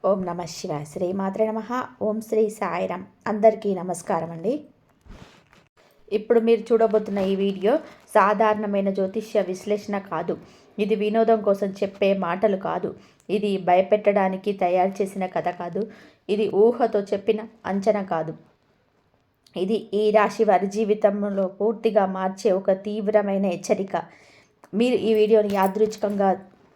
ఓం నమ శివాయ. శ్రీమాత్రే నమ. ఓం శ్రీ సాయిరామ్. అందరికీ నమస్కారం అండి. ఇప్పుడు మీరు చూడబోతున్న ఈ వీడియో సాధారణమైన జ్యోతిష్య విశ్లేషణ కాదు. ఇది వినోదం కోసం చెప్పే మాటలు కాదు. ఇది భయపెట్టడానికి తయారు చేసిన కథ కాదు. ఇది ఊహతో చెప్పిన అంచనా కాదు. ఇది ఈ రాశి వారి జీవితంలో పూర్తిగా మార్చే ఒక తీవ్రమైన హెచ్చరిక. మీరు ఈ వీడియోని యాదృచ్ఛికంగా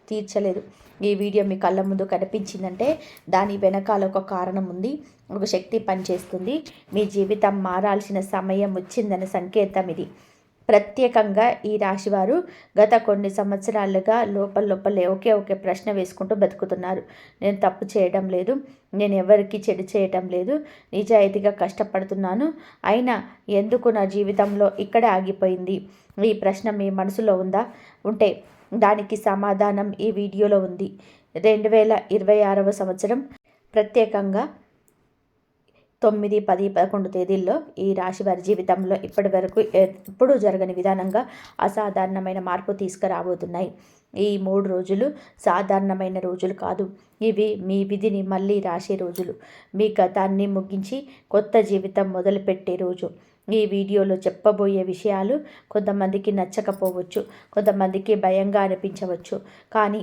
తీర్చలేదు. ఈ వీడియో మీ కళ్ళ ముందు కనిపించిందంటే దాని వెనకాల ఒక కారణం ఉంది, ఒక శక్తి పనిచేస్తుంది. మీ జీవితం మారాల్సిన సమయం వచ్చిందనే సంకేతం ఇది. ప్రత్యేకంగా ఈ రాశివారు గత కొన్ని సంవత్సరాలుగా లోపలే ఒకే ప్రశ్న వేసుకుంటూ బతుకుతున్నారు. నేను తప్పు చేయడం లేదు, నేను ఎవరికి చెడు చేయటం లేదు, నిజాయితీగా కష్టపడుతున్నాను, అయినా ఎందుకు నా జీవితంలో ఇక్కడే ఆగిపోయింది? ఈ ప్రశ్న మీ మనసులో ఉందా? ఉంటే దానికి సమాధానం ఈ వీడియోలో ఉంది. 2026వ సంవత్సరం ప్రత్యేకంగా 9, 10, 11 తేదీల్లో ఈ రాశి వారి జీవితంలో ఇప్పటి వరకు ఎప్పుడూ జరగని విధానంగా అసాధారణమైన మార్పు తీసుకురాబోతున్నాయి. ఈ 3 రోజులు సాధారణమైన రోజులు కాదు. ఇవి మీ విధిని మళ్ళీ రాసే రోజులు. మీ గతాన్ని ముగించి కొత్త జీవితం మొదలుపెట్టే రోజు. ఈ వీడియోలో చెప్పబోయే విషయాలు కొంతమందికి నచ్చకపోవచ్చు, కొంతమందికి భయంగా అనిపించవచ్చు, కానీ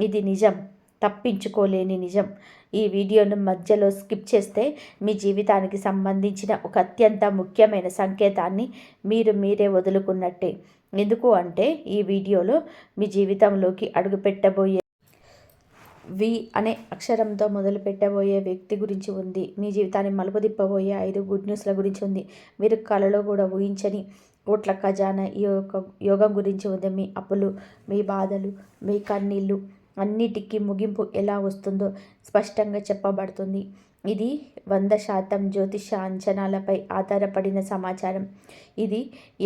ఇది నిజం, తప్పించుకోలేని నిజం. ఈ వీడియోను మధ్యలో స్కిప్ చేస్తే మీ జీవితానికి సంబంధించిన ఒక అత్యంత ముఖ్యమైన సంకేతాన్ని మీరే వదులుకున్నట్టే. ఎందుకు అంటే ఈ వీడియోలో మీ జీవితంలోకి అడుగుపెట్టబోయే వి అనే అక్షరంతో మొదలు పెట్టబోయే వ్యక్తి గురించి ఉంది. మీ జీవితాన్ని మలుపు తిప్పబోయే 5 గుడ్ న్యూస్ల గురించి ఉంది. మీరు కలలో కూడా ఊహించని కోట్ల ఖజానా యోగం గురించి ఉంది. మీ అప్పులు, మీ బాధలు, మీ కన్నీళ్ళు అన్నిటికీ ముగింపు ఎలా వస్తుందో స్పష్టంగా చెప్పబడుతుంది. ఇది 100% జ్యోతిష అంచనాలపై ఆధారపడిన సమాచారం. ఇది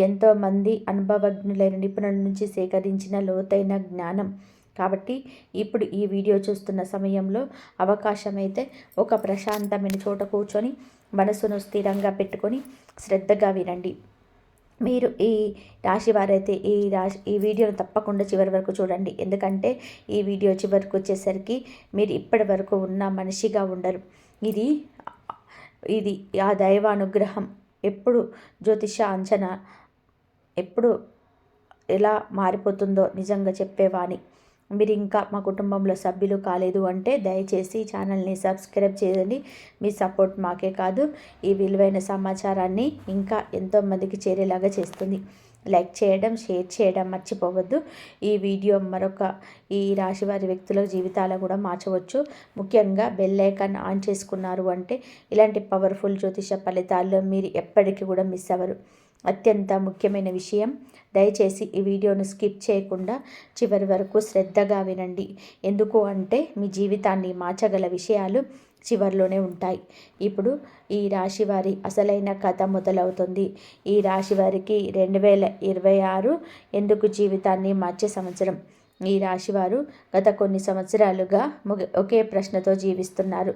ఎంతోమంది అనుభవజ్ఞులైన నిపుణుల నుంచి సేకరించిన లోతైన జ్ఞానం. కాబట్టి ఇప్పుడు ఈ వీడియో చూస్తున్న సమయంలో అవకాశమైతే ఒక ప్రశాంతమైన చోట కూర్చొని మనసును స్థిరంగా పెట్టుకొని శ్రద్ధగా వినండి. మీరు ఈ రాశి వారైతే ఈ వీడియోను తప్పకుండా చివరి వరకు చూడండి. ఎందుకంటే ఈ వీడియో చివరికి వచ్చేసరికి మీరు ఇప్పటి వరకు ఉన్న మనిషిగా ఉండరు. ఇది ఆ దైవ అనుగ్రహం. ఎప్పుడు జ్యోతిష అంచనా ఎప్పుడు ఎలా మారిపోతుందో నిజంగా చెప్పేవాని. మీరు ఇంకా మా కుటుంబంలో సభ్యులు కాలేదు అంటే దయచేసి ఛానల్ని సబ్స్క్రైబ్ చేయండి. మీ సపోర్ట్ మాకే కాదు, ఈ విలువైన సమాచారాన్ని ఇంకా ఎంతోమందికి చేరేలాగా చేస్తుంది. లైక్ చేయడం, షేర్ చేయడం మర్చిపోవద్దు. ఈ వీడియో ఈ రాశి వారి వ్యక్తుల జీవితాలను కూడా మార్చవచ్చు. ముఖ్యంగా బెల్ ఐకాన్ ఆన్ చేసుకున్నారు అంటే ఇలాంటి పవర్ఫుల్ జ్యోతిష ఫలితాల్లో మీరు ఎప్పటికీ కూడా మిస్ అవ్వరు. అత్యంత ముఖ్యమైన విషయం, దయచేసి ఈ వీడియోను స్కిప్ చేయకుండా చివరి వరకు శ్రద్ధగా వినండి. ఎందుకు అంటే మీ జీవితాన్ని మార్చగల విషయాలు చివరిలోనే ఉంటాయి. ఇప్పుడు ఈ రాశి వారి అసలైన కథ మొదలవుతుంది. ఈ రాశి వారికి 2026 ఎందుకు జీవితాన్ని మార్చే సంవత్సరం? ఈ రాశివారు గత కొన్ని సంవత్సరాలుగా ఒకే ప్రశ్నతో జీవిస్తున్నారు.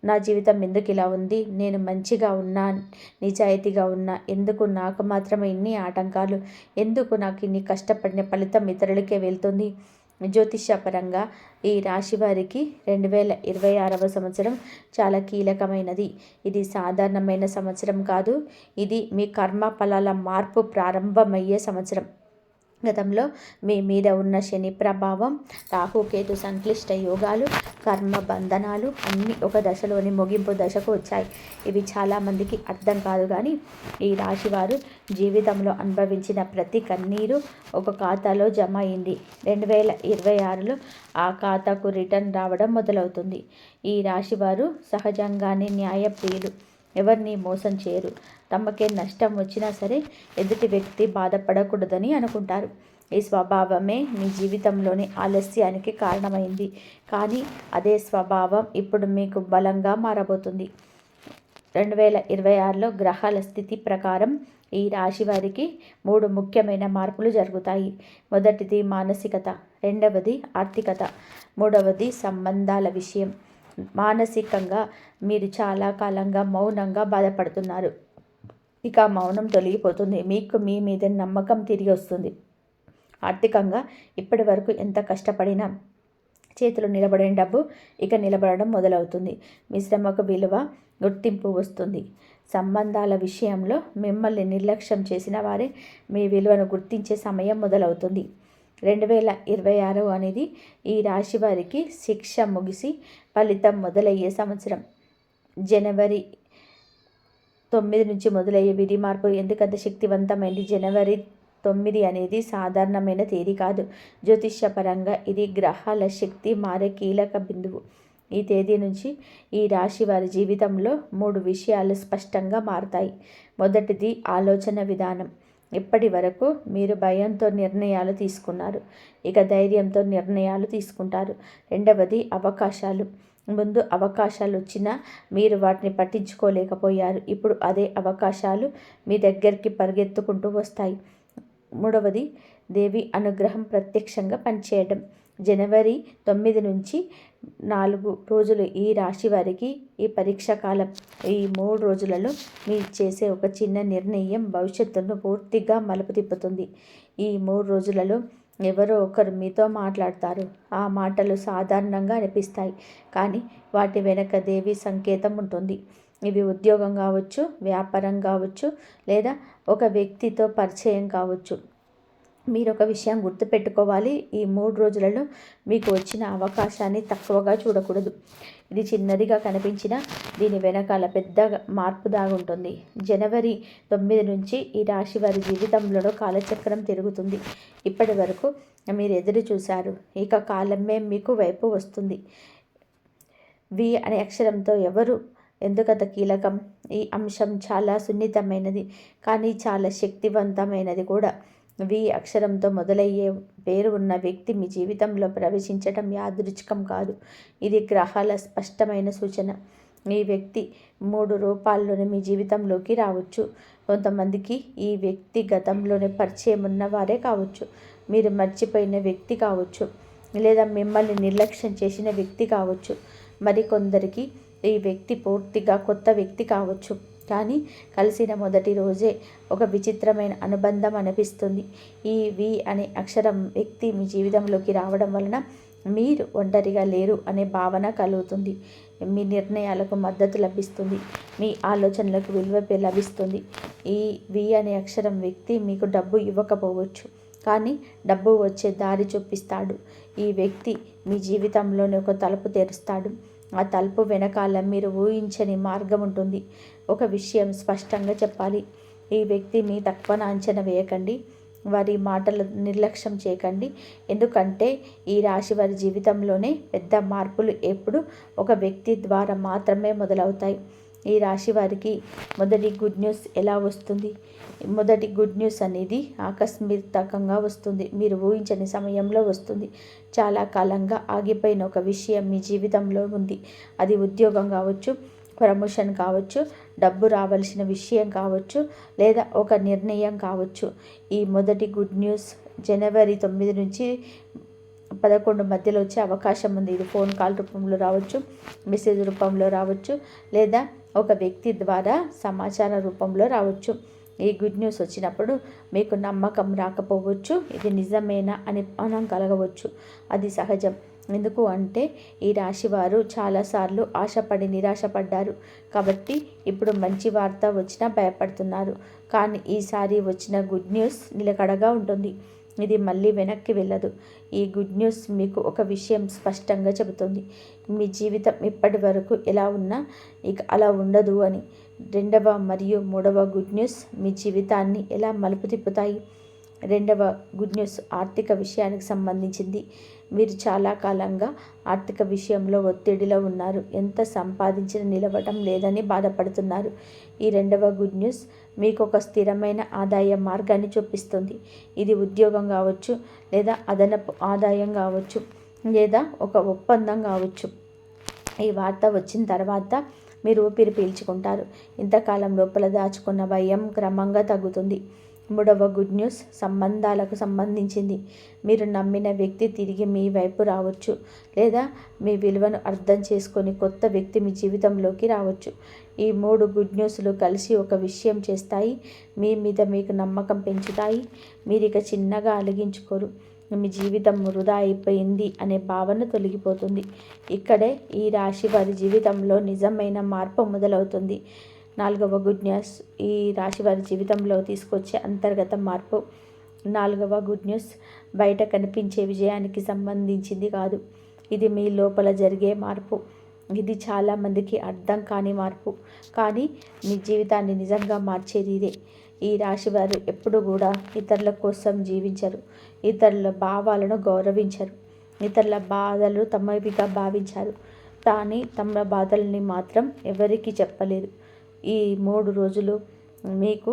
నా జీవితం ఎందుకు ఇలా ఉంది? నేను మంచిగా ఉన్నా, నిజాయితీగా ఉన్నా, ఎందుకు నాకు మాత్రమే ఇన్ని ఆటంకాలు? ఎందుకు నాకు ఇన్ని కష్టపడిన ఫలితం ఇతరులకే వెళ్తుంది? జ్యోతిషపరంగా ఈ రాశి వారికి 2026వ సంవత్సరం చాలా కీలకమైనది. ఇది సాధారణమైన సంవత్సరం కాదు. ఇది మీ కర్మ ఫలాల మార్పు ప్రారంభమయ్యే సంవత్సరం. గతంలో మీ మీద ఉన్న శని ప్రభావం, రాహుకేతు సంక్లిష్ట యోగాలు, కర్మ బంధనాలు అన్నీ ఒక దశలోని ముగింపు దశకు వచ్చాయి. ఇవి చాలామందికి అర్థం కాదు, కానీ ఈ రాశివారు జీవితంలో అనుభవించిన ప్రతి కన్నీరు ఒక ఖాతాలో జమ అయింది. 2026లో ఆ ఖాతాకు రిటర్న్ రావడం మొదలవుతుంది. ఈ రాశివారు సహజంగానే న్యాయప్రియులు. ఎవరిని మోసం చేయరు. తమకే నష్టం వచ్చినా సరే ఎదుటి వ్యక్తి బాధపడకూడదని అనుకుంటారు. ఈ స్వభావమే మీ జీవితంలోని ఆలస్యానికి కారణమైంది. కానీ అదే స్వభావం ఇప్పుడు మీకు బలంగా మారబోతుంది. 2026లో గ్రహాల స్థితి ప్రకారం ఈ రాశి వారికి 3 ముఖ్యమైన మార్పులు జరుగుతాయి. మొదటిది మానసికత, రెండవది ఆర్థికత, మూడవది సంబంధాల విషయం. మానసికంగా మీరు చాలా కాలంగా మౌనంగా బాధపడుతున్నారు. ఇక మౌనం తొలగిపోతుంది. మీకు మీ మీద నమ్మకం తిరిగి వస్తుంది. ఆర్థికంగా ఇప్పటి వరకు ఎంత కష్టపడినా చేతిలో నిలబడిన డబ్బు ఇక నిలబడడం మొదలవుతుంది. మీ శ్రమకు విలువ, గుర్తింపు వస్తుంది. సంబంధాల విషయంలో మిమ్మల్ని నిర్లక్ష్యం చేసిన వారే మీ విలువను గుర్తించే సమయం మొదలవుతుంది. 2026 అనేది ఈ రాశి వారికి శిక్ష ముగిసి ఫలితం మొదలయ్యే సంవత్సరం. జనవరి 9 నుంచి మొదలయ్యే విధి మార్పు ఎందుకంత శక్తివంతమైంది? జనవరి 9 అనేది సాధారణమైన తేదీ కాదు. జ్యోతిష్యపరంగా ఇది గ్రహాల శక్తి మారే కీలక బిందువు. ఈ తేదీ నుంచి ఈ రాశి వారి జీవితంలో 3 విషయాలు స్పష్టంగా మారుతాయి. మొదటిది ఆలోచన విధానం. ఇప్పటి వరకు మీరు భయంతో నిర్ణయాలు తీసుకున్నారు, ఇక ధైర్యంతో నిర్ణయాలు తీసుకుంటారు. రెండవది అవకాశాలు. ముందు అవకాశాలు వచ్చినా మీరు వాటిని పట్టించుకోలేకపోయారు. ఇప్పుడు అదే అవకాశాలు మీ దగ్గరికి పరిగెత్తుకుంటూ వస్తాయి. మూడవది దేవి అనుగ్రహం ప్రత్యక్షంగా పనిచేయడం. జనవరి 9 నుంచి 4 రోజులు ఈ రాశి వారికి ఈ పరీక్ష కాలం. ఈ 3 రోజులలో మీరు చేసే ఒక చిన్న నిర్ణయం భవిష్యత్తును పూర్తిగా మలుపు తిప్పుతుంది. ఈ 3 రోజులలో ఎవరో ఒకరు మీతో మాట్లాడతారు. ఆ మాటలు సాధారణంగా అనిపిస్తాయి, కానీ వాటి వెనక దేవి సంకేతం ఉంటుంది. ఇవి ఉద్యోగం కావచ్చు, వ్యాపారం కావచ్చు, లేదా ఒక వ్యక్తితో పరిచయం కావచ్చు. మీరు ఒక విషయం గుర్తుపెట్టుకోవాలి, ఈ 3 రోజులలో మీకు వచ్చిన అవకాశాన్ని తక్కువగా చూడకూడదు. ఇది చిన్నదిగా కనిపించినా దీని వెనకాల పెద్ద మార్పు దాగుంటుంది. జనవరి 9 నుంచి ఈ రాశి వారి జీవితంలో కాలచక్రం తిరుగుతుంది. ఇప్పటి వరకు మీరు ఎదురు చూశారు, ఇక కాలమే మీకు వైపు వస్తుంది. వి అనే అక్షరంతో ఎవరు ఎందుకంత కీలకం? ఈ అంశం చాలా సున్నితమైనది, కానీ చాలా శక్తివంతమైనది కూడా. వి అక్షరంతో మొదలయ్యే పేరు ఉన్న వ్యక్తి మీ జీవితంలో ప్రవేశించడం యాదృచ్ఛికం కాదు. ఇది గ్రహాల స్పష్టమైన సూచన. ఈ వ్యక్తి 3 రూపాల్లోనే మీ జీవితంలోకి రావచ్చు. కొంతమందికి ఈ వ్యక్తి గతంలోనే పరిచయం ఉన్నవారే కావచ్చు, మీరు మర్చిపోయిన వ్యక్తి కావచ్చు, లేదా మిమ్మల్ని నిర్లక్ష్యం చేసిన వ్యక్తి కావచ్చు. మరికొందరికి ఈ వ్యక్తి పూర్తిగా కొత్త వ్యక్తి కావచ్చు, కానీ కలిసిన మొదటి రోజే ఒక విచిత్రమైన అనుబంధం అనిపిస్తుంది. ఈ వి అనే అక్షరం వ్యక్తి మీ జీవితంలోకి రావడం వలన మీరు ఒంటరిగా లేరు అనే భావన కలుగుతుంది. మీ నిర్ణయాలకు మద్దతు లభిస్తుంది, మీ ఆలోచనలకు విలువ లభిస్తుంది. ఈ వి అనే అక్షరం వ్యక్తి మీకు డబ్బు ఇవ్వకపోవచ్చు, కానీ డబ్బు వచ్చే దారి చూపిస్తాడు. ఈ వ్యక్తి మీ జీవితంలోనే ఒక తలుపు తెరుస్తాడు. ఆ తలుపు వెనకాల మీరు ఊహించని మార్గం ఉంటుంది. ఒక విషయం స్పష్టంగా చెప్పాలి, ఈ వ్యక్తిని తక్కువ అంచనా వేయకండి, వారి మాటలు నిర్లక్ష్యం చేయకండి. ఎందుకంటే ఈ రాశి వారి జీవితంలోనే పెద్ద మార్పులు ఎప్పుడు ఒక వ్యక్తి ద్వారా మాత్రమే మొదలవుతాయి. ఈ రాశి వారికి మొదటి గుడ్ న్యూస్ ఎలా వస్తుంది? మొదటి గుడ్ న్యూస్ అనేది ఆకస్మికంగా వస్తుంది, మీరు ఊహించని సమయంలో వస్తుంది. చాలా కాలంగా ఆగిపోయిన ఒక విషయం మీ జీవితంలో ఉంది. అది ఉద్యోగం కావచ్చు, ప్రమోషన్ కావచ్చు, డబ్బు రావాల్సిన విషయం కావచ్చు, లేదా ఒక నిర్ణయం కావచ్చు. ఈ మొదటి గుడ్ న్యూస్ జనవరి 9 నుంచి 11 మధ్యలో వచ్చే అవకాశం ఉంది. ఇది ఫోన్ కాల్ రూపంలో రావచ్చు, మెసేజ్ రూపంలో రావచ్చు, లేదా ఒక వ్యక్తి ద్వారా సమాచార రూపంలో రావచ్చు. ఈ గుడ్ న్యూస్ వచ్చినప్పుడు మీకు నమ్మకం రాకపోవచ్చు, ఇది నిజమేనా అని అనుమానం కలగవచ్చు. అది సహజం. ఎందుకు అంటే ఈ రాశి వారు చాలాసార్లు ఆశపడి నిరాశపడ్డారు, కాబట్టి ఇప్పుడు మంచి వార్త వచ్చినా భయపడుతున్నారు. కానీ ఈసారి వచ్చిన గుడ్ న్యూస్ నిలకడగా ఉంటుంది, ఇది మళ్ళీ వెనక్కి వెళ్ళదు. ఈ గుడ్ న్యూస్ మీకు ఒక విషయం స్పష్టంగా చెబుతుంది, మీ జీవితం ఇప్పటి వరకు ఎలా ఉన్నా ఇక అలా ఉండదు అని. రెండవ మరియు మూడవ గుడ్ న్యూస్ మీ జీవితాన్ని ఎలా మలుపు తిప్పుతాయి? రెండవ గుడ్ న్యూస్ ఆర్థిక విషయానికి సంబంధించింది. మీరు చాలా కాలంగా ఆర్థిక విషయంలో ఒత్తిడిలో ఉన్నారు, ఎంత సంపాదించిన నిలవటం లేదని బాధపడుతున్నారు. ఈ రెండవ గుడ్ న్యూస్ మీకు ఒక స్థిరమైన ఆదాయ మార్గాన్ని చూపిస్తుంది. ఇది ఉద్యోగం కావచ్చు, లేదా అదనపు ఆదాయం కావచ్చు, లేదా ఒక ఒప్పందం కావచ్చు. ఈ వార్త వచ్చిన తర్వాత మీరు ఊపిరి పీల్చుకుంటారు. ఇంతకాలం లోపల దాచుకున్న భయం క్రమంగా తగ్గుతుంది. మూడవ గుడ్ న్యూస్ సంబంధాలకు సంబంధించింది. మీరు నమ్మిన వ్యక్తి తిరిగి మీ వైపు రావచ్చు, లేదా మీ విలువను అర్థం చేసుకొని కొత్త వ్యక్తి మీ జీవితంలోకి రావచ్చు. ఈ 3 గుడ్ న్యూస్లు కలిసి ఒక విషయం చేస్తాయి, మీ మీద మీకు నమ్మకం పెంచుతాయి. మీరు ఇక చిన్నగా అలిగించుకోరు. మీ జీవితం వృధా అయిపోయింది అనే భావన తొలగిపోతుంది. ఇక్కడే ఈ రాశి వారి జీవితంలో నిజమైన మార్పు మొదలవుతుంది. 4వ గుడ్ న్యూస్ ఈ రాశి వారి జీవితంలో తీసుకొచ్చే అంతర్గత మార్పు. 4వ గుడ్ న్యూస్ బయట కనిపించే విజయానికి సంబంధించింది కాదు. ఇది మీ లోపల జరిగే మార్పు. ఇది చాలామందికి అర్థం కాని మార్పు, కానీ మీ జీవితాన్ని నిజంగా మార్చేది ఇదే. ఈ రాశి వారు ఎప్పుడు కూడా ఇతరుల కోసం జీవించరు. ఇతరుల భావాలను గౌరవించరు. ఇతరుల బాధలు తమవిగా భావించారు, కానీ తమ బాధల్ని మాత్రం ఎవరికీ చెప్పలేరు. ఈ 3 రోజులు మీకు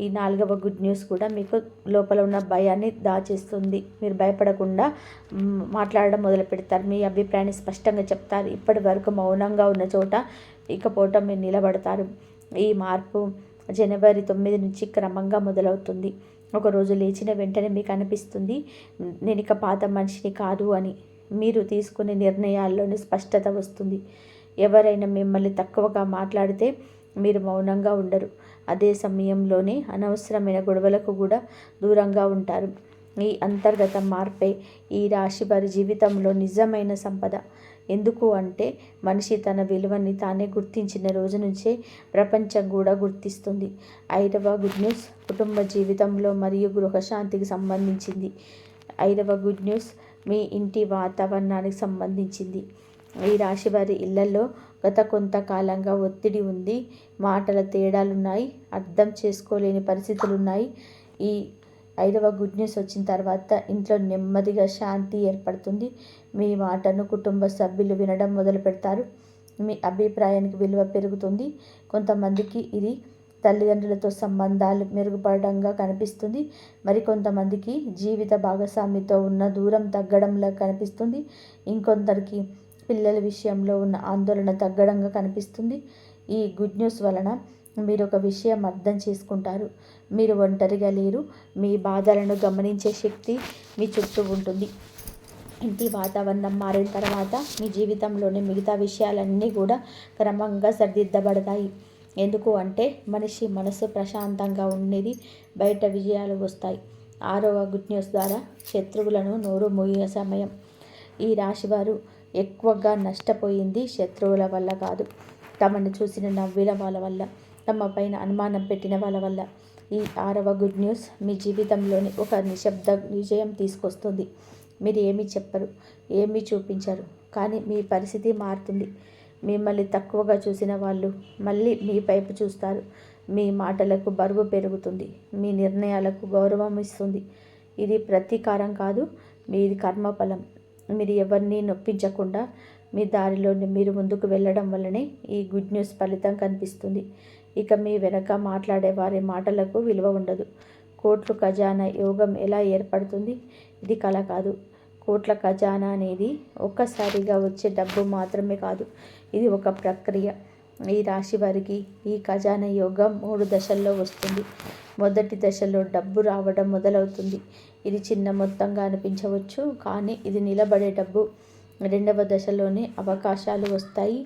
ఈ 4వ గుడ్ న్యూస్ కూడా మీకు లోపల ఉన్న భయాన్ని దాచేస్తుంది. మీరు భయపడకుండా మాట్లాడడం మొదలు పెడతారు. మీ అభిప్రాయాన్ని స్పష్టంగా చెప్తారు. ఇప్పటి వరకు మౌనంగా ఉన్న చోట ఇకపోవటం మీరు నిలబడతారు. ఈ మార్పు జనవరి 9 నుంచి క్రమంగా మొదలవుతుంది. ఒకరోజు లేచిన వెంటనే మీకు అనిపిస్తుంది, నేను ఇక పాత మనిషిని కాదు అని. మీరు తీసుకునే నిర్ణయాల్లోని స్పష్టత వస్తుంది. ఎవరైనా మిమ్మల్ని తక్కువగా మాట్లాడితే మీరు మౌనంగా ఉండరు. అదే సమయంలోనే అనవసరమైన గొడవలకు కూడా దూరంగా ఉంటారు. ఈ అంతర్గత మార్పే ఈ రాశి వారి జీవితంలో నిజమైన సంపద. ఎందుకు అంటే మనిషి తన విలువని తానే గుర్తించిన రోజు నుంచే ప్రపంచం కూడా గుర్తిస్తుంది. 5వ గుడ్ న్యూస్ కుటుంబ జీవితంలో మరియు గృహశాంతికి సంబంధించింది. 5వ గుడ్ న్యూస్ మీ ఇంటి వాతావరణానికి సంబంధించింది. ఈ రాశి వారి ఇళ్లలో గత కొంతకాలంగా ఒత్తిడి ఉంది. మాటల తేడాలున్నాయి. అర్థం చేసుకోలేని పరిస్థితులున్నాయి. ఈ 5వ గుడ్ న్యూస్ వచ్చిన తర్వాత ఇంట్లో నెమ్మదిగా శాంతి ఏర్పడుతుంది. మీ మాటను కుటుంబ సభ్యులు వినడం మొదలు పెడతారు. మీ అభిప్రాయానికి విలువ పెరుగుతుంది. కొంతమందికి ఇది తల్లిదండ్రులతో సంబంధాలు మెరుగుపడడంగా కనిపిస్తుంది. మరికొంతమందికి జీవిత భాగస్వామితో ఉన్న దూరం తగ్గడంలా కనిపిస్తుంది. ఇంకొందరికి పిల్లల విషయంలో ఉన్న ఆందోళన తగ్గడంగా కనిపిస్తుంది. ఈ గుడ్ న్యూస్ వలన మీరు ఒక విషయం అర్థం చేసుకుంటారు. మీరు ఒంటరిగా లేరు. మీ బాధలను గమనించే శక్తి మీ చుట్టూ ఉంటుంది. ఇంటి వాతావరణం మారిన తర్వాత మీ జీవితంలోని మిగతా విషయాలన్నీ కూడా క్రమంగా సరిదిద్దబడతాయి. ఎందుకు అంటే మనిషి మనసు ప్రశాంతంగా ఉండేది బయట విజయాలు వస్తాయి. 6వ గుడ్ న్యూస్ ద్వారా శత్రువులను నోరు మూయే సమయం. ఈ రాశివారు ఎక్కువగా నష్టపోయింది శత్రువుల వల్ల కాదు, తమను చూసిన నవ్విన వాళ్ళ వల్ల, తమ పైన అనుమానం పెట్టిన వాళ్ళ వల్ల. ఈ 6వ గుడ్ న్యూస్ మీ జీవితంలోని ఒక నిశ్శబ్ద విజయం తీసుకొస్తుంది. మీరు ఏమీ చెప్పరు, ఏమీ చూపించరు, కానీ మీ పరిస్థితి మారుతుంది. మిమ్మల్ని తక్కువగా చూసిన వాళ్ళు మళ్ళీ మీ వైపు చూస్తారు. మీ మాటలకు బరువు పెరుగుతుంది. మీ నిర్ణయాలకు గౌరవం ఇస్తుంది. ఇది ప్రతీకారం కాదు, మీది కర్మఫలం. మీరు ఎవరిని నొప్పించకుండా మీ దారిలోని మీరు ముందుకు వెళ్ళడం వల్లనే ఈ గుడ్ న్యూస్ ఫలితం కనిపిస్తుంది. ఇక మీ వెనక మాట్లాడే వారి మాటలకు విలువ ఉండదు. కోట్ల ఖజానా యోగం ఎలా ఏర్పడుతుంది? ఇది కళ కాదు. కోట్ల ఖజానా అనేది ఒక్కసారిగా వచ్చే డబ్బు మాత్రమే కాదు, ఇది ఒక ప్రక్రియ. ఈ రాశి వారికి ఈ ఖజానా యోగం 3 దశల్లో వస్తుంది. మొదటి దశలో డబ్బు రావడం మొదలవుతుంది. ఇది చిన్న మొత్తంగా అనిపించవచ్చు, కానీ ఇది నిలబడే డబ్బు. 2వ దశలోనే అవకాశాలు వస్తాయి.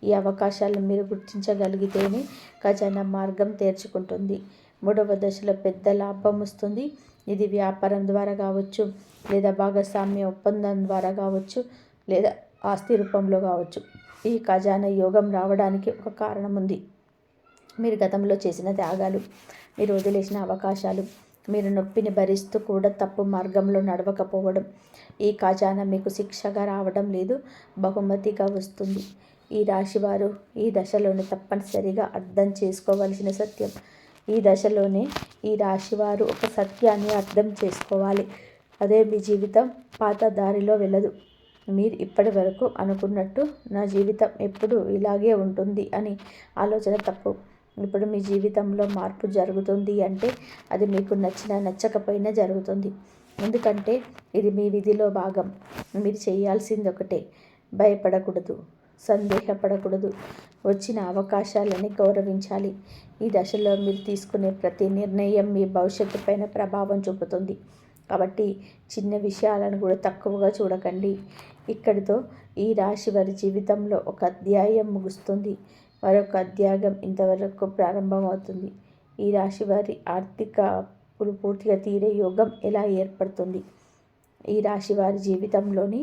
ఈ అవకాశాలను మీరు గుర్తించగలిగితేనే ఖజానా మార్గం తెరుచుకుంటుంది. 3వ దశలో పెద్ద లాభం వస్తుంది. ఇది వ్యాపారం ద్వారా కావచ్చు, లేదా భాగస్వామ్య ఒప్పందం ద్వారా కావచ్చు, లేదా ఆస్తి రూపంలో కావచ్చు. ఈ ఖజానా యోగం రావడానికి ఒక కారణం ఉంది. మీరు గతంలో చేసిన త్యాగాలు, మీరు వదిలేసిన అవకాశాలు, మీరు నొప్పిని భరిస్తూ కూడా తప్పు మార్గంలో నడవకపోవడం. ఈ ఖజానా మీకు శిక్షగా రావడం లేదు, బహుమతిగా వస్తుంది. ఈ రాశివారు ఈ దశలోనే తప్పనిసరిగా అర్థం చేసుకోవలసిన సత్యం. ఈ దశలోనే ఈ రాశివారు ఒక సత్యాన్ని అర్థం చేసుకోవాలి. అదే మీ జీవితం పాత దారిలో వెళ్ళదు. మీరు ఇప్పటి వరకు అనుకున్నట్టు నా జీవితం ఎప్పుడు ఇలాగే ఉంటుంది అని ఆలోచన తప్పు. ఇప్పుడు మీ జీవితంలో మార్పు జరుగుతుంది అంటే అది మీకు నచ్చినా నచ్చకపోయినా జరుగుతుంది. ఎందుకంటే ఇది మీ విధిలో భాగం. మీరు చేయాల్సింది ఒకటే, భయపడకూడదు, సందేహపడకూడదు, వచ్చిన అవకాశాలని గౌరవించాలి. ఈ దశలో మీరు తీసుకునే ప్రతి నిర్ణయం మీ భవిష్యత్తు పైన ప్రభావం చూపుతుంది. కాబట్టి చిన్న విషయాలను కూడా తక్కువగా చూడకండి. ఇక్కడితో ఈ రాశి వారి జీవితంలో ఒక అధ్యాయం ముగుస్తుంది. మరొక అధ్యాయం ఇంతవరకు ప్రారంభమవుతుంది. ఈ రాశి వారి ఆర్థిక అప్పులు పూర్తిగా తీరే యోగం ఎలా ఏర్పడుతుంది? ఈ రాశి వారి జీవితంలోని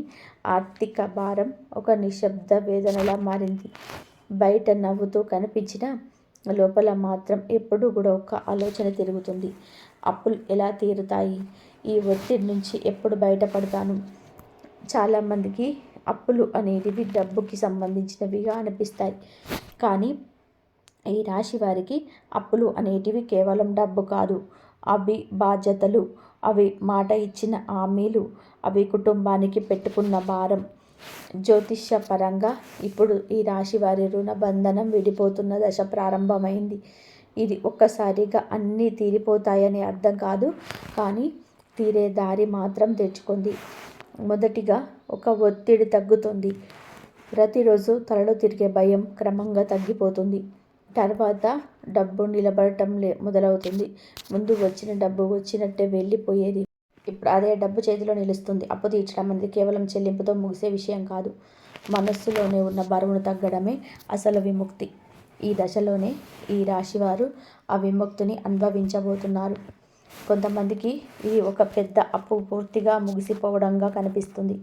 ఆర్థిక భారం ఒక నిశ్శబ్ద వేదనలా మారింది. బయట నవ్వుతూ కనిపించిన లోపల మాత్రం ఎప్పుడూ కూడా ఒక ఆలోచన తిరుగుతుంది. అప్పులు ఎలా తీరుతాయి? ఈ ఒత్తిడి నుంచి ఎప్పుడు బయటపడతాను? చాలామందికి అప్పులు అనేటివి డబ్బుకి సంబంధించినవిగా అనిపిస్తాయి. కానీ ఈ రాశి వారికి అప్పులు అనేటివి కేవలం డబ్బు కాదు, అవి బాధ్యతలు, అవి మాట ఇచ్చిన హామీలు, అవి కుటుంబానికి పెట్టుకున్న భారం. జ్యోతిష్య పరంగా ఇప్పుడు ఈ రాశి వారి రుణ బంధనం విడిపోతున్న దశ ప్రారంభమైంది. ఇది ఒక్కసారిగా అన్నీ తీరిపోతాయని అర్థం కాదు, కానీ తీరే దారి మాత్రం తెచ్చుకుంది. మొదటిగా ఒక ఒత్తిడి తగ్గుతుంది. ప్రతిరోజు తలలో తిరిగే భయం క్రమంగా తగ్గిపోతుంది. తర్వాత డబ్బు నిలబడటం మొదలవుతుంది. ముందు వచ్చిన డబ్బు వచ్చినట్టే వెళ్ళిపోయేది. ఇప్పుడు అదే డబ్బు చేతిలో నిలుస్తుంది. అప్పు తీర్చడం అనేది కేవలం చెల్లింపుతో ముగిసే విషయం కాదు. మనస్సులోనే ఉన్న బరువును తగ్గడమే అసలు విముక్తి. ఈ దశలోనే ఈ రాశివారు ఆ విముక్తిని అనుభవించబోతున్నారు. కొంతమందికి ఇది ఒక పెద్ద అప్పు పూర్తిగా ముగిసిపోవడంగా కనిపిస్తుంది.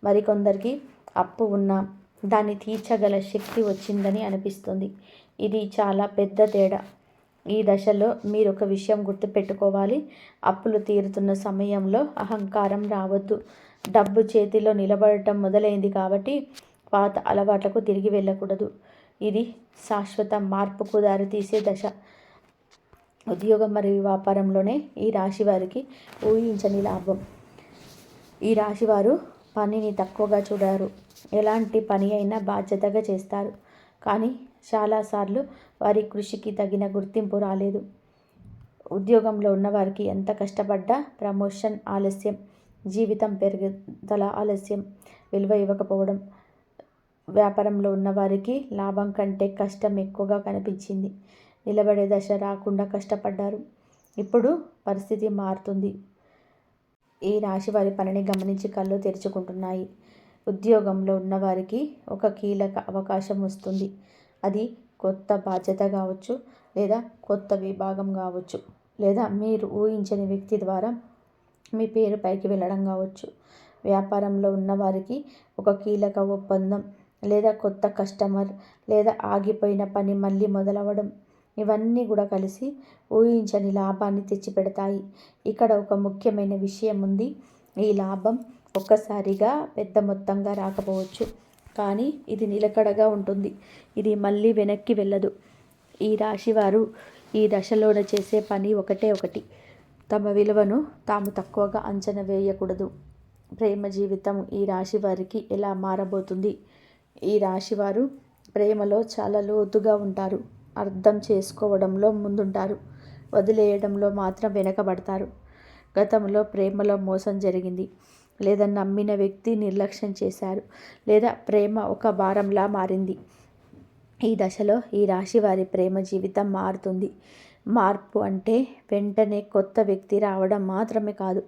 మరికొందరికి అప్పు ఉన్నా దాన్ని తీర్చగల శక్తి వచ్చిందని అనిపిస్తుంది. ఇది చాలా పెద్ద తేడా. ఈ దశలో మీరు ఒక విషయం గుర్తుపెట్టుకోవాలి. అప్పులు తీరుతున్న సమయంలో అహంకారం రావద్దు. డబ్బు చేతిలో నిలబడటం మొదలైంది కాబట్టి పాత అలవాట్లకు తిరిగి వెళ్ళకూడదు. ఇది శాశ్వత మార్పుకు దారితీసే దశ. ఉద్యోగం మరియు వ్యాపారంలోనే ఈ రాశి వారికి ఊహించని లాభం. ఈ రాశివారు పనిని తక్కువగా చూడరు. ఎలాంటి పని అయినా బాధ్యతగా చేస్తారు. కానీ చాలాసార్లు వారి కృషికి తగిన గుర్తింపు రాలేదు. ఉద్యోగంలో ఉన్నవారికి ఎంత కష్టపడ్డా ప్రమోషన్ ఆలస్యం, జీవితం పెరుగుదల ఆలస్యం, విలువ ఇవ్వకపోవడం. వ్యాపారంలో ఉన్నవారికి లాభం కంటే కష్టం ఎక్కువగా కనిపించింది. నిలబడే దశ రాకుండా కష్టపడ్డారు. ఇప్పుడు పరిస్థితి మారుతుంది. ఈ రాశి వారి పనిని గమనించి కళ్ళు తెరుచుకుంటున్నాయి. ఉద్యోగంలో ఉన్నవారికి ఒక కీలక అవకాశం వస్తుంది. అది కొత్త బాధ్యత కావచ్చు, లేదా కొత్త విభాగం కావచ్చు, లేదా మీరు ఊహించని వ్యక్తి ద్వారా మీ పేరు పైకి వెళ్ళడం కావచ్చు. వ్యాపారంలో ఉన్నవారికి ఒక కీలక ఒప్పందం, లేదా కొత్త కస్టమర్, లేదా ఆగిపోయిన పని మళ్ళీ మొదలవ్వడం. ఇవన్నీ కూడా కలిసి ఊహించని లాభాన్ని తెచ్చిపెడతాయి. ఇక్కడ ఒక ముఖ్యమైన విషయం ఉంది. ఈ లాభం ఒక్కసారిగా పెద్ద మొత్తంగా రాకపోవచ్చు, కానీ ఇది నిలకడగా ఉంటుంది. ఇది మళ్ళీ వెనక్కి వెళ్ళదు. ఈ రాశివారు ఈ దశలోనే చేసే పని ఒకటి. తమ విలువను తాము తక్కువగా అంచనా వేయకూడదు. ప్రేమ జీవితం ఈ రాశి వారికి ఎలా మారబోతుంది? ఈ రాశివారు ప్రేమలో చాలా లోతుగా ఉంటారు. అర్థం చేసుకోవడంలో ముందుంటారు. వదిలేయడంలో మాత్రం వెనకబడతారు. గతంలో ప్రేమలో మోసం జరిగింది, లేదా నమ్మిన వ్యక్తి నిర్లక్ష్యం చేశారు, లేదా ప్రేమ ఒక భారంలా మారింది. ఈ దశలో ఈ రాశి వారి ప్రేమ జీవితం మారుతుంది. మార్పు అంటే వెంటనే కొత్త వ్యక్తి రావడం మాత్రమే కాదు.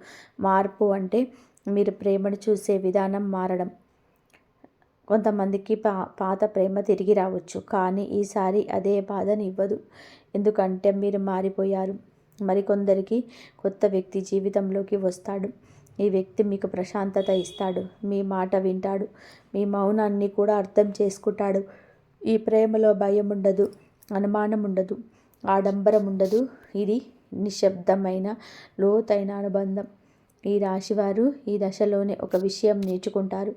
మార్పు అంటే మీరు ప్రేమను చూసే విధానం మారడం. కొంతమందికి పాత ప్రేమ తిరిగి రావచ్చు, కానీ ఈసారి అదే బాధని ఇవ్వదు. ఎందుకంటే మీరు మారిపోయారు. మరికొందరికి కొత్త వ్యక్తి జీవితంలోకి వస్తాడు. ఈ వ్యక్తి మీకు ప్రశాంతత ఇస్తాడు, మీ మాట వింటాడు, మీ మౌనాన్ని కూడా అర్థం చేసుకుంటాడు. ఈ ప్రేమలో భయం ఉండదు, అనుమానం ఉండదు, ఆడంబరం ఉండదు. ఇది నిశ్శబ్దమైన లోతైన అనుబంధం. ఈ రాశివారు ఈ దశలోనే ఒక విషయం నేర్చుకుంటారు.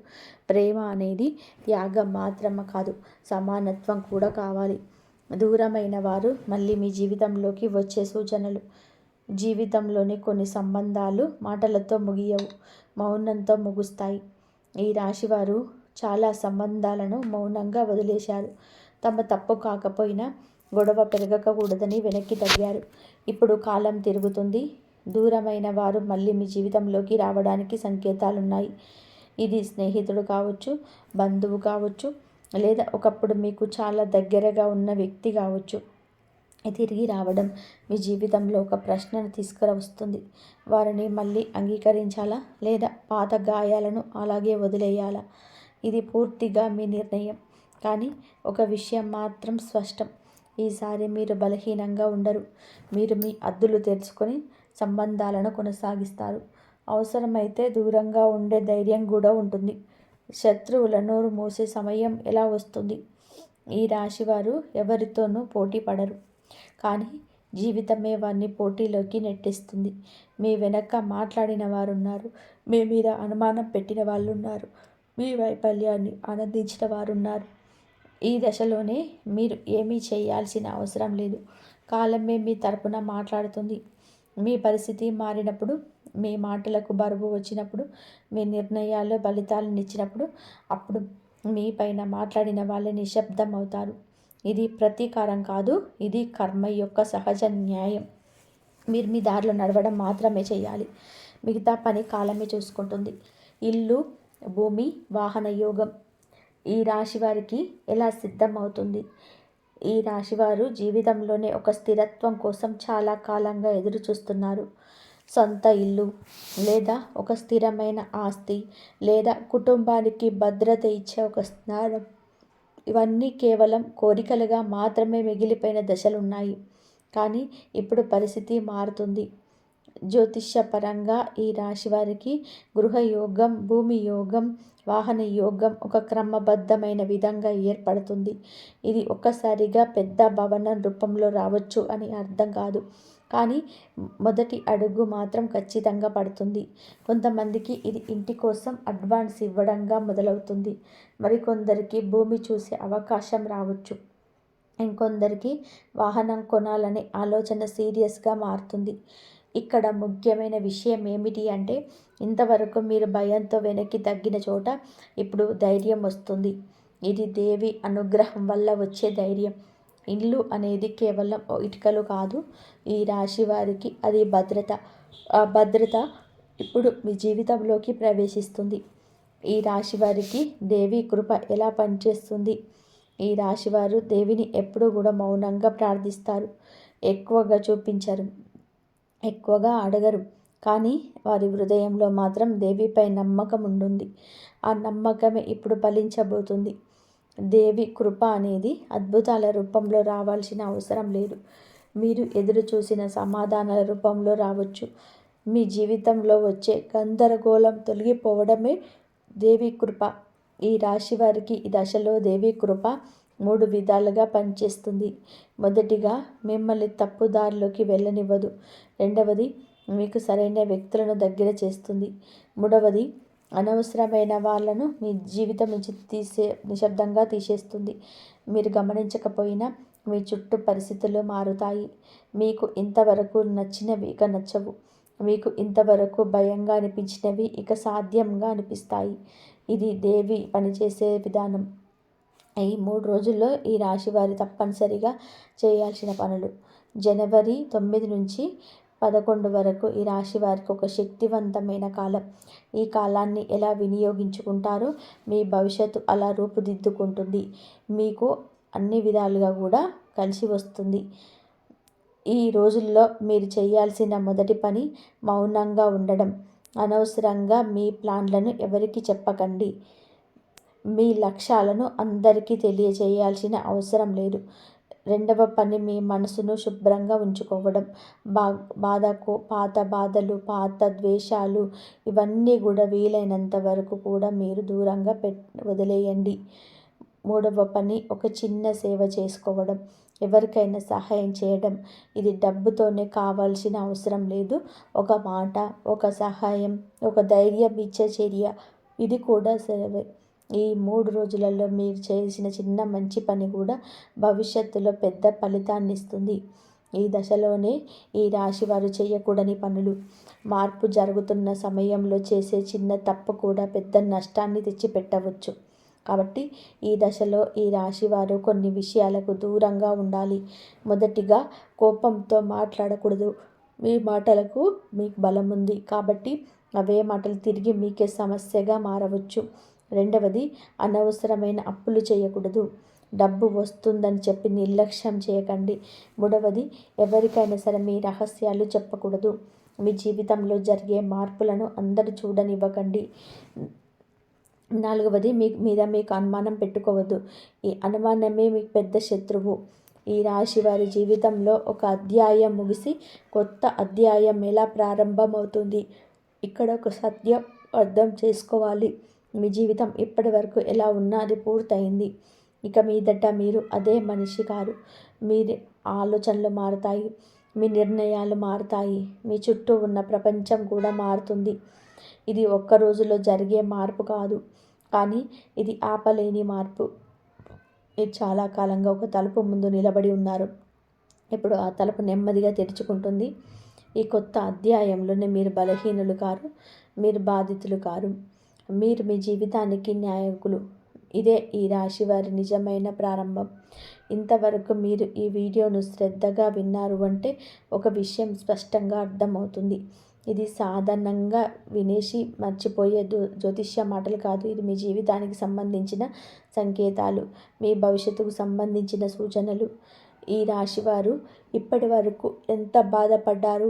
ప్రేమ అనేది త్యాగం మాత్రమే కాదు, సమానత్వం కూడా కావాలి. దూరమైన వారు మళ్ళీ మీ జీవితంలోకి వచ్చే సూచనలు. జీవితంలోని కొన్ని సంబంధాలు మాటలతో ముగియవు, మౌనంతో ముగుస్తాయి. ఈ రాశివారు చాలా సంబంధాలను మౌనంగా వదిలేశారు. తమ తప్పు కాకపోయినా గొడవ పెరగకూడదని వెనక్కి తగ్గారు. ఇప్పుడు కాలం తిరుగుతుంది. దూరమైన వారు మళ్ళీ మీ జీవితంలోకి రావడానికి సంకేతాలున్నాయి. ఇది స్నేహితుడు కావచ్చు, బంధువు కావచ్చు, లేదా ఒకప్పుడు మీకు చాలా దగ్గరగా ఉన్న వ్యక్తి కావచ్చు. తిరిగి రావడం మీ జీవితంలో ఒక ప్రశ్నను తీసుకువస్తుంది. వారిని మళ్ళీ అంగీకరించాలా, లేదా పాత గాయాలను అలాగే వదిలేయాలా? ఇది పూర్తిగా మీ నిర్ణయం. కానీ ఒక విషయం మాత్రం స్పష్టం. ఈసారి మీరు బలహీనంగా ఉండరు. మీరు మీ హద్దులు తెరుచుకొని సంబంధాలను కొనసాగిస్తారు. అవసరమైతే దూరంగా ఉండే ధైర్యం కూడా ఉంటుంది. శత్రువుల నోరు మూసే సమయం ఎలా వస్తుంది? ఈ రాశివారు ఎవరితోనూ పోటీ పడరు, కానీ జీవితమే వారిని పోటీలోకి నెట్టేస్తుంది. మీ వెనక మాట్లాడిన వారున్నారు, మీ మీద అనుమానం పెట్టిన వాళ్ళున్నారు, మీ వైఫల్యాన్ని ఆనందించిన వారున్నారు. ఈ దశలోనే మీరు ఏమీ చేయాల్సిన అవసరం లేదు. కాలమే మీ తరపున మాట్లాడుతుంది. మీ పరిస్థితి మారినప్పుడు, మీ మాటలకు బరువు వచ్చినప్పుడు, మీ నిర్ణయాల్లో ఫలితాలనిచ్చినప్పుడు, అప్పుడు మీ పైన మాట్లాడిన వాళ్ళే నిశ్శబ్దం అవుతారు. ఇది ప్రతీకారం కాదు, ఇది కర్మ యొక్క సహజ న్యాయం. మీరు మీ దారిలో నడవడం మాత్రమే చేయాలి. మిగతా పని కాలమే చూసుకుంటుంది. ఇల్లు, భూమి, వాహన యోగం ఈ రాశి వారికి ఎలా సిద్ధం అవుతుంది? ఈ రాశివారు జీవితంలోనే ఒక స్థిరత్వం కోసం చాలా కాలంగా ఎదురు చూస్తున్నారు. సొంత ఇల్లు, లేదా ఒక స్థిరమైన ఆస్తి, లేదా కుటుంబానికి భద్రత ఇచ్చే ఒక స్థానం, ఇవన్నీ కేవలం కోరికలుగా మాత్రమే మిగిలిపోయిన దశలున్నాయి. కానీ ఇప్పుడు పరిస్థితి మారుతుంది. జ్యోతిష్యపరంగా ఈ రాశి వారికి గృహయోగం, భూమి యోగం, వాహన యోగం ఒక క్రమబద్ధమైన విధంగా ఏర్పడుతుంది. ఇది ఒక్కసారిగా పెద్ద భవనం రూపంలో రావచ్చు అని అర్థం కాదు, కానీ మొదటి అడుగు మాత్రం ఖచ్చితంగా పడుతుంది. కొంతమందికి ఇది ఇంటి కోసం అడ్వాన్స్ ఇవ్వడంగా మొదలవుతుంది. మరికొందరికి భూమి చూసే అవకాశం రావచ్చు. ఇంకొందరికి వాహనం కొనాలనే ఆలోచన సీరియస్గా మారుతుంది. ఇక్కడ ముఖ్యమైన విషయం ఏమిటి అంటే, ఇంతవరకు మీరు భయంతో వెనక్కి తగ్గిన చోట ఇప్పుడు ధైర్యం వస్తుంది. ఇది దేవి అనుగ్రహం వల్ల వచ్చే ధైర్యం. ఇల్లు అనేది కేవలం ఇటుకలు కాదు. ఈ రాశి వారికి అది భద్రత. ఆ భద్రత ఇప్పుడు మీ జీవితంలోకి ప్రవేశిస్తుంది. ఈ రాశి వారికి దేవి కృప ఎలా పనిచేస్తుంది? ఈ రాశివారు దేవిని ఎప్పుడూ కూడా మౌనంగా ప్రార్థిస్తారు. ఎక్కువగా చూపించరు, ఎక్కువగా అడగరు, కానీ వారి హృదయంలో మాత్రం దేవిపై నమ్మకం ఉంటుంది. ఆ నమ్మకమే ఇప్పుడు ఫలించబోతుంది. దేవి కృప అనేది అద్భుతాల రూపంలో రావాల్సిన అవసరం లేదు. మీరు ఎదురు చూసిన సమాధానాల రూపంలో రావచ్చు. మీ జీవితంలో వచ్చే గందరగోళం తొలగిపోవడమే దేవి కృప. ఈ రాశి వారికి ఈ దశలో దేవి కృప 3 విధాలుగా పనిచేస్తుంది. మొదటిగా, మిమ్మల్ని తప్పుదారిలోకి వెళ్ళనివ్వదు. రెండవది, మీకు సరైన వ్యక్తులను దగ్గర చేస్తుంది. మూడవది, అనవసరమైన వాళ్ళను మీ జీవితం నుంచి నిశ్శబ్దంగా తీసేస్తుంది. మీరు గమనించకపోయినా మీ చుట్టూ పరిస్థితులు మారుతాయి. మీకు ఇంతవరకు నచ్చినవి ఇక నచ్చవు. మీకు ఇంతవరకు భయంగా అనిపించినవి ఇక సాధ్యంగా అనిపిస్తాయి. ఇది దేవి పనిచేసే విధానం. ఈ 3 రోజుల్లో ఈ రాశి వారి తప్పనిసరిగా చేయాల్సిన పనులు. జనవరి 9 నుంచి 11 వరకు ఈ రాశి వారికి ఒక శక్తివంతమైన కాలం. ఈ కాలాన్ని ఎలా వినియోగించుకుంటారో మీ భవిష్యత్తు అలా రూపుదిద్దుకుంటుంది. మీకు అన్ని విధాలుగా కూడా కలిసి వస్తుంది. ఈ రోజుల్లో మీరు చేయాల్సిన మొదటి పని మౌనంగా ఉండడం. అనవసరంగా మీ ప్లాన్లను ఎవరికి చెప్పకండి. మీ లక్ష్యాలను అందరికీ తెలియజేయాల్సిన అవసరం లేదు. రెండవ పని, మీ మనసును శుభ్రంగా ఉంచుకోవడం. పాత బాధలు, పాత ద్వేషాలు ఇవన్నీ కూడా వీలైనంత వరకు కూడా మీరు దూరంగా వదిలేయండి. మూడవ పని, ఒక చిన్న సేవ చేసుకోవడం, ఎవరికైనా సహాయం చేయడం. ఇది డబ్బుతోనే కావాల్సిన అవసరం లేదు. ఒక మాట, ఒక సహాయం, ఒక ధైర్యం ఇచ్చే చర్య, ఇది కూడా సేవే. ఈ 3 రోజులలో మీరు చేసిన చిన్న మంచి పని కూడా భవిష్యత్తులో పెద్ద ఫలితాన్ని ఇస్తుంది. ఈ దశలోనే ఈ రాశి వారు చేయకూడని పనులు. మార్పు జరుగుతున్న సమయంలో చేసే చిన్న తప్పు కూడా పెద్ద నష్టాన్ని తెచ్చిపెట్టవచ్చు. కాబట్టి ఈ దశలో ఈ రాశి వారు కొన్ని విషయాలకు దూరంగా ఉండాలి. మొదటిగా, కోపంతో మాట్లాడకూడదు. మీ మాటలకు మీకు బలం ఉంది కాబట్టి అవే మాటలు తిరిగి మీకే సమస్యగా మారవచ్చు. రెండవది, అనవసరమైన అప్పులు చేయకూడదు. డబ్బు వస్తుందని చెప్పి నిర్లక్ష్యం చేయకండి. మూడవది, ఎవరికైనా సరే మీ రహస్యాలు చెప్పకూడదు. మీ జీవితంలో జరిగే మార్పులను అందరూ చూడనివ్వకండి. నాలుగవది, మీకు అనుమానం పెట్టుకోవద్దు. ఈ అనుమానమే మీకు పెద్ద శత్రువు. ఈ రాశి వారి జీవితంలో ఒక అధ్యాయం ముగిసి కొత్త అధ్యాయం ఎలా ప్రారంభమవుతుంది? ఇక్కడ ఒక సత్యం అర్థం చేసుకోవాలి. మీ జీవితం ఇప్పటి వరకు ఎలా ఉన్నా అది పూర్తయింది. ఇక మీదట మీరు అదే మనిషి కారు. మీ ఆలోచనలు మారుతాయి, మీ నిర్ణయాలు మారుతాయి, మీ చుట్టూ ఉన్న ప్రపంచం కూడా మారుతుంది. ఇది ఒక్క రోజులో జరిగే మార్పు కాదు, కానీ ఇది ఆపలేని మార్పు. మీరు చాలా కాలంగా ఒక తలుపు ముందు నిలబడి ఉన్నారు. ఇప్పుడు ఆ తలుపు నెమ్మదిగా తెరుచుకుంటుంది. ఈ కొత్త అధ్యాయంలోనే మీరు బలహీనులు కారు, మీరు బాధితులు కారు, మీరు మీ జీవితానికి నాయకులు. ఇదే ఈ రాశి వారి నిజమైన ప్రారంభం. ఇంతవరకు మీరు ఈ వీడియోను శ్రద్ధగా విన్నారు అంటే ఒక విషయం స్పష్టంగా అర్థమవుతుంది. ఇది సాధారణంగా వినేసి మర్చిపోయే జ్యోతిష్య మాటలు కాదు. ఇది మీ జీవితానికి సంబంధించిన సంకేతాలు, మీ భవిష్యత్తుకు సంబంధించిన సూచనలు. ఈ రాశివారు ఇప్పటి వరకు ఎంత బాధపడ్డారు,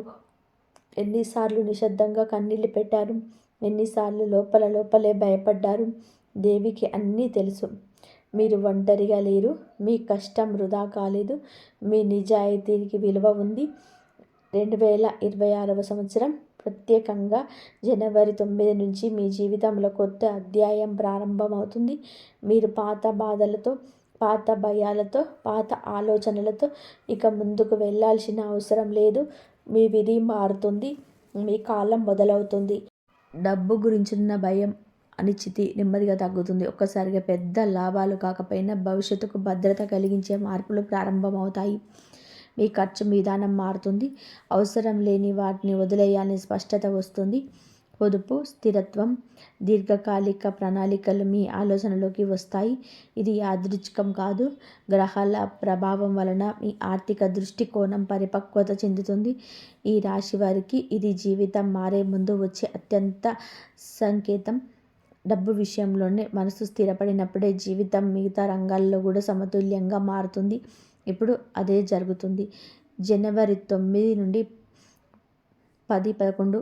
ఎన్నిసార్లు నిశ్శబ్దంగా కన్నీళ్ళు పెట్టారు, ఎన్నిసార్లు లోపలే భయపడ్డారు. దేవికి అన్నీ తెలుసు. మీరు ఒంటరిగా లేరు, మీ కష్టం వృధా కాలేదు, మీ నిజాయితీకి విలువ ఉంది. 2026వ సంవత్సరం ప్రత్యేకంగా జనవరి 9 నుంచి మీ జీవితంలో కొత్త అధ్యాయం ప్రారంభమవుతుంది. మీరు పాత బాధలతో, పాత భయాలతో, పాత ఆలోచనలతో ఇక ముందుకు వెళ్ళాల్సిన అవసరం లేదు. మీ విధి మారుతుంది, మీ కాలం మొదలవుతుంది. డబ్బు గురించిన భయం, అనిశ్చితి నెమ్మదిగా తగ్గుతుంది. ఒక్కసారిగా పెద్ద లాభాలు కాకపోయినా భవిష్యత్తుకు భద్రత కలిగించే మార్పులు ప్రారంభమవుతాయి. మీ ఖర్చు విధానం మారుతుంది. అవసరం లేని వాటిని వదిలేయాలని స్పష్టత వస్తుంది. పొదుపు, స్థిరత్వం, దీర్ఘకాలిక ప్రణాళికలు మీ ఆలోచనలోకి వస్తాయి. ఇది యాదృచ్ఛికం కాదు. గ్రహాల ప్రభావం వలన మీ ఆర్థిక దృష్టికోణం పరిపక్వత చెందుతుంది. ఈ రాశి వారికి ఇది జీవితం మారే ముందు వచ్చే అత్యంత సంకేతం. డబ్బు విషయంలోనే మనసు స్థిరపడినప్పుడే జీవితం మిగతా రంగాల్లో కూడా సమతుల్యంగా మారుతుంది. ఇప్పుడు అదే జరుగుతుంది. జనవరి 9 నుండి 10, 11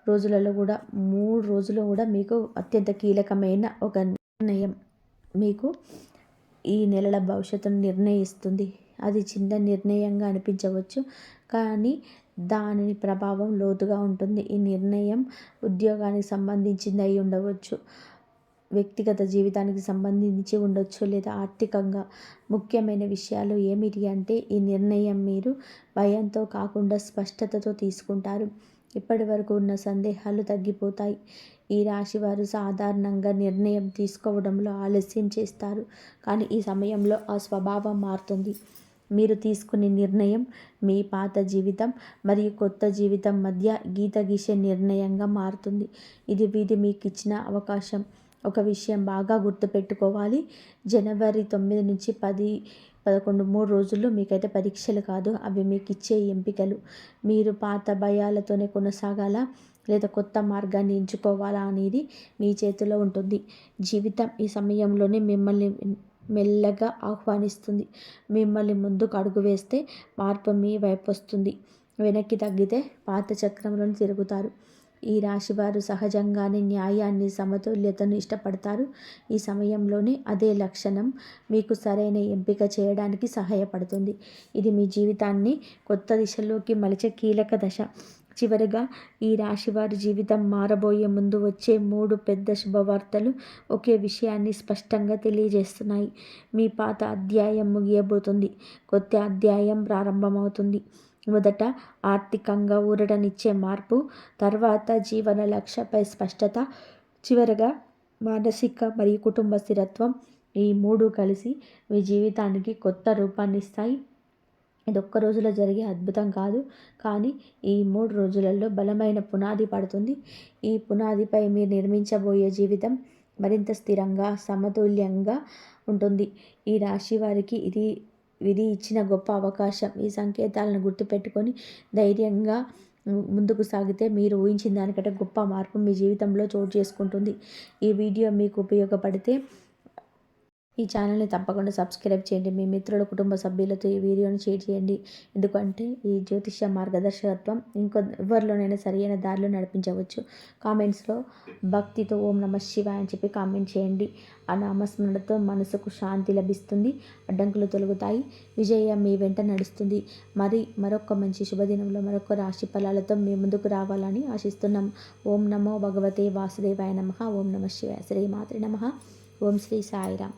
రోజులలో కూడా 3 రోజులు కూడా మీకు అత్యంత కీలకమైన ఒక నిర్ణయం మీకు ఈ నెలల భవిష్యత్తును నిర్ణయిస్తుంది. అది చిన్న నిర్ణయంగా అనిపించవచ్చు, కానీ దాని ప్రభావం లోతుగా ఉంటుంది. ఈ నిర్ణయం ఉద్యోగానికి సంబంధించింది అయి ఉండవచ్చు, వ్యక్తిగత జీవితానికి సంబంధించి ఉండొచ్చు, లేదా ఆర్థికంగా. ముఖ్యమైన విషయాలు ఏమిటి అంటే ఈ నిర్ణయం మీరు భయంతో కాకుండా స్పష్టతతో తీసుకుంటారు. ఇప్పటి వరకు ఉన్న సందేహాలు తగ్గిపోతాయి. ఈ రాశివారు సాధారణంగా నిర్ణయం తీసుకోవడంలో ఆలస్యం చేస్తారు, కానీ ఈ సమయంలో ఆ స్వభావం మారుతుంది. మీరు తీసుకునే నిర్ణయం మీ పాత జీవితం మరియు కొత్త జీవితం మధ్య గీత గీసే నిర్ణయంగా మారుతుంది. ఇది మీకు ఇచ్చిన అవకాశం. ఒక విషయం బాగా గుర్తుపెట్టుకోవాలి. జనవరి 9 నుంచి 10, 11 3 రోజుల్లో మీకైతే పరీక్షలు కాదు, అవి మీకు ఇచ్చే ఎంపికలు. మీరు పాత భయాలతోనే కొనసాగాలా, లేదా కొత్త మార్గాన్ని ఎంచుకోవాలా అనేది మీ చేతిలో ఉంటుంది. జీవితం ఈ సమయంలోనే మిమ్మల్ని మెల్లగా ఆహ్వానిస్తుంది. మిమ్మల్ని ముందుకు అడుగు వేస్తే మార్పు మీ వైపు వస్తుంది, వెనక్కి తగ్గితే పాత చక్రంలోనే తిరుగుతారు. ఈ రాశివారు సహజంగానే న్యాయాన్ని, సమతుల్యతను ఇష్టపడతారు. ఈ సమయంలోనే అదే లక్షణం మీకు సరైన ఎంపిక చేయడానికి సహాయపడుతుంది. ఇది మీ జీవితాన్ని కొత్త దిశలోకి మలిచే కీలక దశ. చివరిగా ఈ రాశివారి జీవితం మారబోయే ముందు వచ్చే 3 పెద్ద శుభవార్తలు ఒకే విషయాన్ని స్పష్టంగా తెలియజేస్తున్నాయి. మీ పాత అధ్యాయం ముగియబోతుంది, కొత్త అధ్యాయం ప్రారంభమవుతుంది. మొదట ఆర్థికంగా ఊరటనిచ్చే మార్పు, తర్వాత జీవన లక్ష్యపై స్పష్టత, చివరగా మానసిక మరియు కుటుంబ స్థిరత్వం. ఈ 3 కలిసి మీ జీవితానికి కొత్త రూపాన్ని ఇస్తాయి. ఇది ఒక్క రోజులో జరిగే అద్భుతం కాదు, కానీ ఈ 3 రోజులలో బలమైన పునాది పడుతుంది. ఈ పునాదిపై మీరు నిర్మించబోయే జీవితం మరింత స్థిరంగా, సమతుల్యంగా ఉంటుంది. ఈ రాశి వారికి ఇది విధి ఇచ్చిన గొప్ప అవకాశం. ఈ సంకేతాలను గుర్తుపెట్టుకొని ధైర్యంగా ముందుకు సాగితే మీరు ఊహించిన దానికంటే గొప్ప మార్పు మీ జీవితంలో చోటు చేసుకుంటుంది. ఈ వీడియో మీకు ఉపయోగపడితే ఈ ఛానల్ని తప్పకుండా సబ్స్క్రైబ్ చేయండి. మీ మిత్రుల కుటుంబ సభ్యులతో ఈ వీడియోని షేర్ చేయండి. ఎందుకంటే ఈ జ్యోతిష్య మార్గదర్శకత్వం ఎవరిలోనైనా సరైన దారిలో నడిపించవచ్చు. కామెంట్స్లో భక్తితో ఓం నమ శివాయ అని చెప్పి కామెంట్ చేయండి. ఆ నామస్మరణతో మనసుకు శాంతి లభిస్తుంది, అడ్డంకులు తొలగుతాయి, విజయం మీ వెంట నడుస్తుంది. మరొక మంచి శుభదినంలో మరొక రాశి ఫలాలతో మీ ముందుకు రావాలని ఆశిస్తున్నాం. ఓం నమో భగవతే వాసుదేవాయ నమః. ఓం నమ శివాయ. శ్రీమాత్రే నమః. ఓం శ్రీ సాయిరామ్.